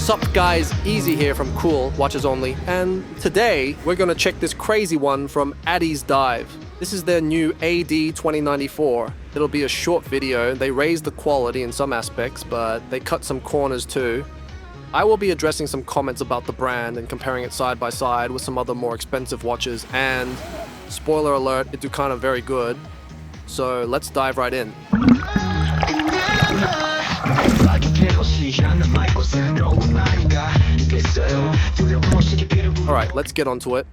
Sup guys, Easy here from Cool Watches Only, and today we're gonna check this crazy one from Addiesdive. This is their new AD2094. It'll be a short video. They raised the quality in some aspects, but they cut some corners too. I will be addressing some comments about the brand and comparing it side by side with some other more expensive watches, and spoiler alert, it do kind of very good. So let's dive right in. Alright, let's get onto it.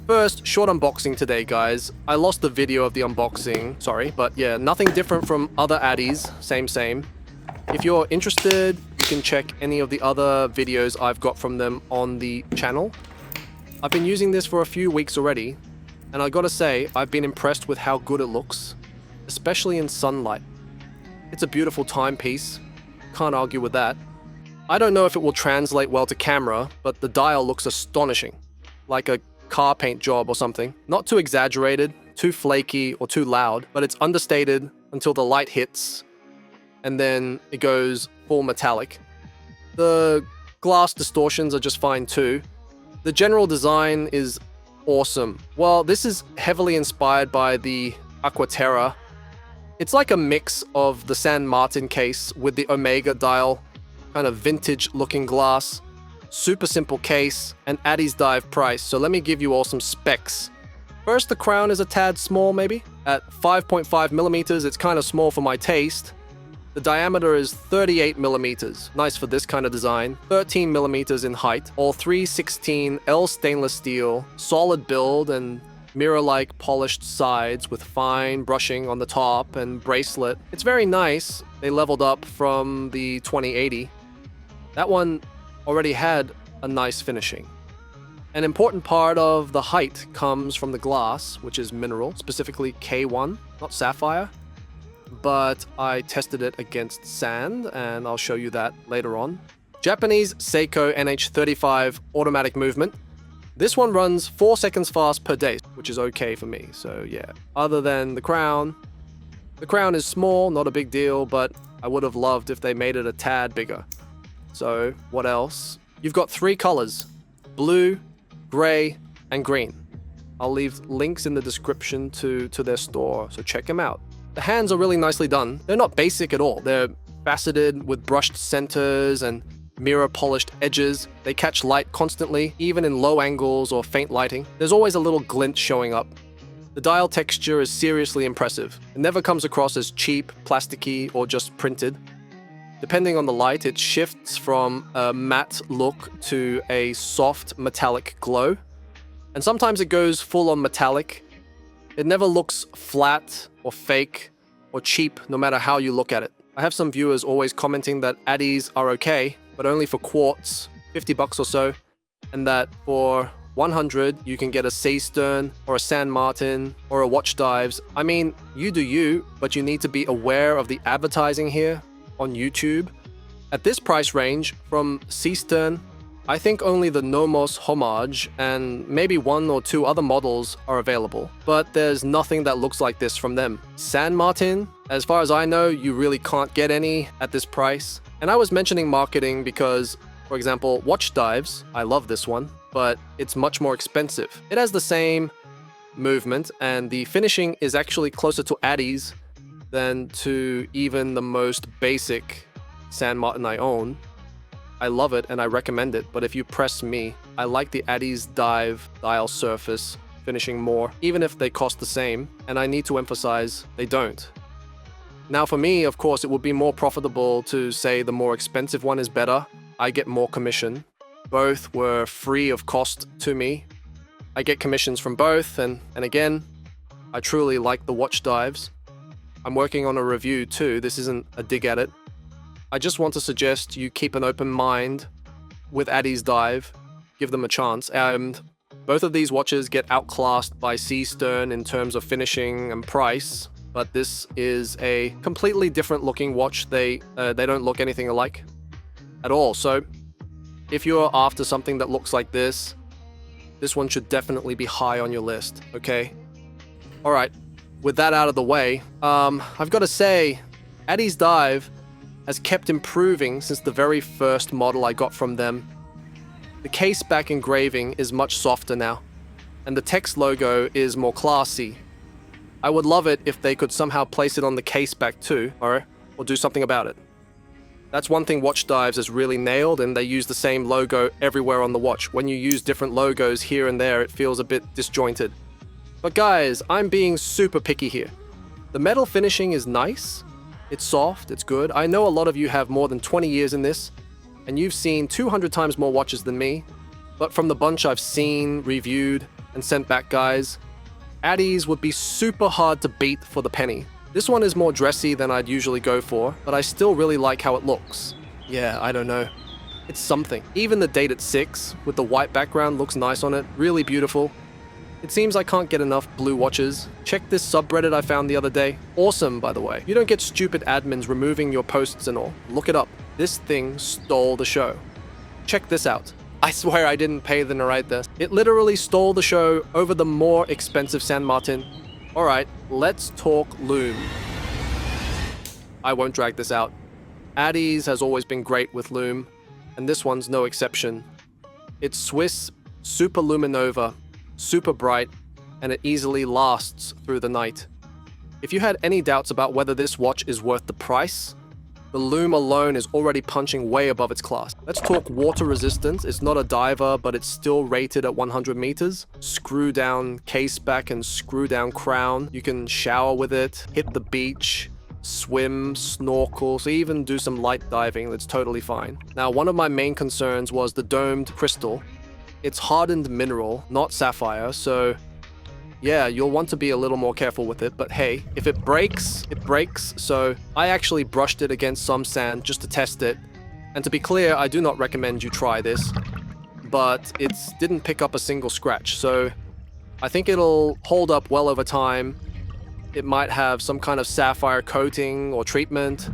First, short unboxing today, guys. I lost the video of the unboxing, sorry, but yeah, nothing different from other Addies, same. If you're interested, you can check any of the other videos I've got from them on the channel. I've been using this for a few weeks already, and I gotta say, I've been impressed with how good it looks, especially in sunlight. It's a beautiful timepiece, can't argue with that. I don't know if it will translate well to camera, but the dial looks astonishing, like a car paint job or something. Not too exaggerated, too flaky, or too loud, but it's understated until the light hits, and then it goes full metallic. The glass distortions are just fine too. The general design is awesome. Well, this is heavily inspired by the Aquaterra. It's like a mix of the San Martin case with the Omega dial, kind of vintage looking glass, super simple case, and Addiesdive price. So let me give you all some specs. First, the crown is a tad small maybe. At 5.5 millimeters, it's kind of small for my taste. The diameter is 38 millimeters, nice for this kind of design. 13 millimeters in height, all 316 L stainless steel, solid build and mirror-like polished sides with fine brushing on the top and bracelet. It's very nice. They leveled up from the 2080. That one already had a nice finishing. An important part of the height comes from the glass, which is mineral, specifically K1, not sapphire. But I tested it against sand, and I'll show you that later on. Japanese Seiko NH35 automatic movement. This one runs 4 seconds fast per day, which is okay for me, so yeah. Other than the crown is small, not a big deal, but I would have loved if they made it a tad bigger. So, what else? You've got 3 colors, blue, gray, and green. I'll leave links in the description to their store, so check them out. The hands are really nicely done. They're not basic at all. They're faceted with brushed centers and mirror-polished edges. They catch light constantly, even in low angles or faint lighting. There's always a little glint showing up. The dial texture is seriously impressive. It never comes across as cheap, plasticky, or just printed. Depending on the light, it shifts from a matte look to a soft metallic glow. And sometimes it goes full on metallic. It never looks flat or fake or cheap, no matter how you look at it. I have some viewers always commenting that Addies are okay, but only for quartz, 50 bucks or so, and that for 100 you can get a Seastern or a San Martin or a Watch Dives. I mean, you do you, but you need to be aware of the advertising here on YouTube. At this price range, from Seastern, I think only the Nomos Homage and maybe 1 or 2 other models are available, but there's nothing that looks like this from them. San Martin, as far as I know, you really can't get any at this price. And I was mentioning marketing because, for example, Watch Dives, I love this one, but it's much more expensive. It has the same movement, and the finishing is actually closer to Addies than to even the most basic San Martin I own. I love it and I recommend it, but if you press me, I like the Addiesdive dial surface finishing more, even if they cost the same, and I need to emphasize they don't. Now for me, of course, it would be more profitable to say the more expensive one is better. I get more commission. Both were free of cost to me. I get commissions from both, and again, I truly like the Watch Dives. I'm working on a review too, this isn't a dig at it. I just want to suggest you keep an open mind with Addiesdive, give them a chance. And both of these watches get outclassed by Seastern in terms of finishing and price, but this is a completely different looking watch. They don't look anything alike at all. So if you're after something that looks like this one should definitely be high on your list, okay? All right, with that out of the way, I've got to say, Addiesdive has kept improving since the very first model I got from them. The caseback engraving is much softer now, and the text logo is more classy. I would love it if they could somehow place it on the caseback too, or do something about it. That's one thing Watch Dives has really nailed, and they use the same logo everywhere on the watch. When you use different logos here and there, it feels a bit disjointed. But guys, I'm being super picky here. The metal finishing is nice, it's soft, it's good. I know a lot of you have more than 20 years in this, and you've seen 200 times more watches than me, but from the bunch I've seen, reviewed, and sent back, guys, Addies would be super hard to beat for the penny. This one is more dressy than I'd usually go for, but I still really like how it looks. Yeah, I don't know. It's something. Even the date at 6, with the white background, looks nice on it, really beautiful. It seems I can't get enough blue watches. Check this subreddit I found the other day. Awesome, by the way. You don't get stupid admins removing your posts and all. Look it up. This thing stole the show. Check this out. I swear I didn't pay them to write this. It literally stole the show over the more expensive San Martin. Alright, let's talk Lume. I won't drag this out. Addies has always been great with Lume, and this one's no exception. It's Swiss, super luminova, super bright, and it easily lasts through the night. If you had any doubts about whether this watch is worth the price, the Lume alone is already punching way above its class. Let's talk water resistance. It's not a diver, but it's still rated at 100 meters. Screw down caseback and screw down crown. You can shower with it, hit the beach, swim, snorkel, so even do some light diving. That's totally fine. Now, one of my main concerns was the domed crystal. It's hardened mineral, not sapphire, so yeah, you'll want to be a little more careful with it, but hey, if it breaks, it breaks. So I actually brushed it against some sand just to test it. And to be clear, I do not recommend you try this, but it didn't pick up a single scratch. So I think it'll hold up well over time. It might have some kind of sapphire coating or treatment.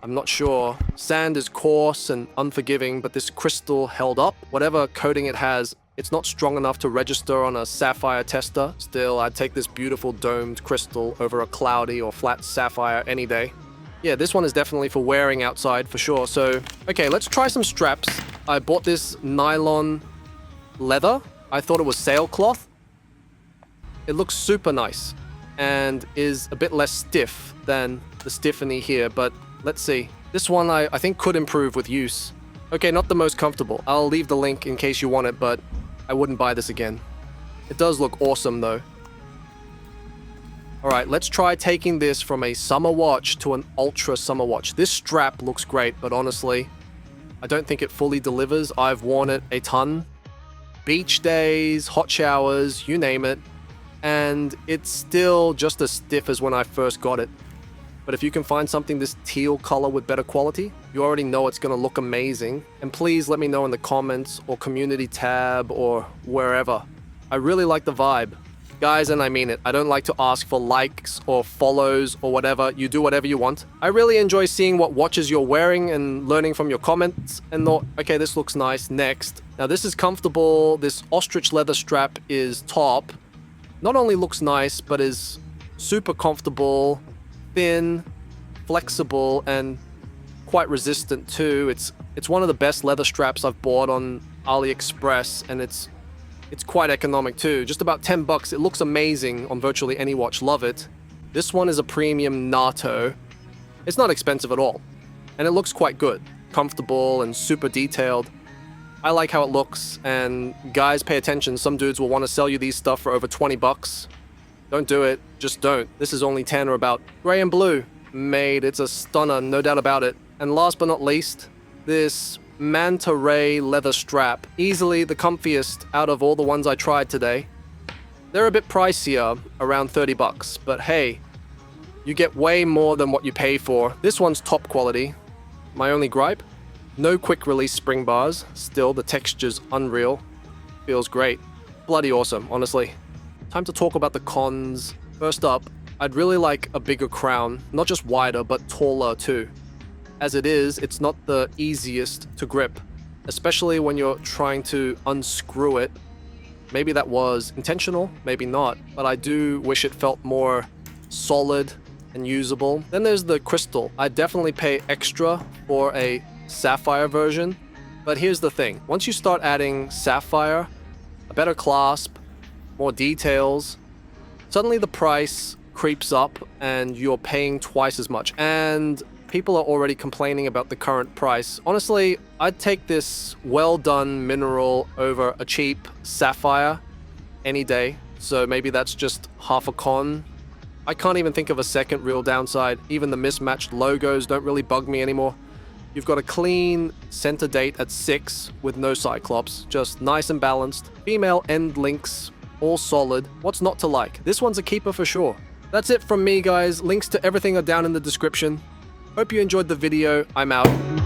I'm not sure. Sand is coarse and unforgiving, but this crystal held up. Whatever coating it has, it's not strong enough to register on a sapphire tester. Still, I'd take this beautiful domed crystal over a cloudy or flat sapphire any day. Yeah, this one is definitely for wearing outside for sure. So, okay, let's try some straps. I bought this nylon leather. I thought it was sailcloth. It looks super nice and is a bit less stiff than the Stiffany here, but let's see. This one I think could improve with use. Okay, not the most comfortable. I'll leave the link in case you want it, but I wouldn't buy this again. It does look awesome though. Alright, let's try taking this from a summer watch to an ultra summer watch. This strap looks great, but honestly, I don't think it fully delivers. I've worn it a ton. Beach days, hot showers, you name it. And it's still just as stiff as when I first got it. But if you can find something this teal color with better quality, you already know it's going to look amazing. And please let me know in the comments or community tab or wherever. I really like the vibe. Guys, and I mean it, I don't like to ask for likes or follows or whatever. You do whatever you want. I really enjoy seeing what watches you're wearing and learning from your comments and thought, okay, this looks nice, next. Now this is comfortable. This ostrich leather strap is top. Not only looks nice, but is super comfortable, thin, flexible, and quite resistant too. It's one of the best leather straps I've bought on AliExpress, and it's quite economic too. Just about 10 bucks. It looks amazing on virtually any watch. Love it. This one is a premium NATO. It's not expensive at all, and it looks quite good. Comfortable and super detailed. I like how it looks, and guys, pay attention. Some dudes will want to sell you these stuff for over 20 bucks. Don't do it. Just don't. This is only 10 or about. Gray and blue. Made. It's a stunner, no doubt about it. And last but not least, this Manta Ray leather strap. Easily the comfiest out of all the ones I tried today. They're a bit pricier, around 30 bucks, but hey, you get way more than what you pay for. This one's top quality. My only gripe? No quick release spring bars. Still, the texture's unreal. Feels great. Bloody awesome, honestly. Time to talk about the cons. First up, I'd really like a bigger crown. Not just wider, but taller too. As it is, it's not the easiest to grip, especially when you're trying to unscrew it. Maybe that was intentional, maybe not, but I do wish it felt more solid and usable. Then there's the crystal. I definitely pay extra for a sapphire version. But here's the thing. Once you start adding sapphire, a better clasp, more details, suddenly the price creeps up and you're paying twice as much. And people are already complaining about the current price. Honestly, I'd take this well-done mineral over a cheap sapphire any day. So maybe that's just half a con. I can't even think of a second real downside. Even the mismatched logos don't really bug me anymore. You've got a clean center date at 6 with no cyclops, just nice and balanced. Female end links, all solid. What's not to like? This one's a keeper for sure. That's it from me, guys. Links to everything are down in the description. Hope you enjoyed the video. I'm out.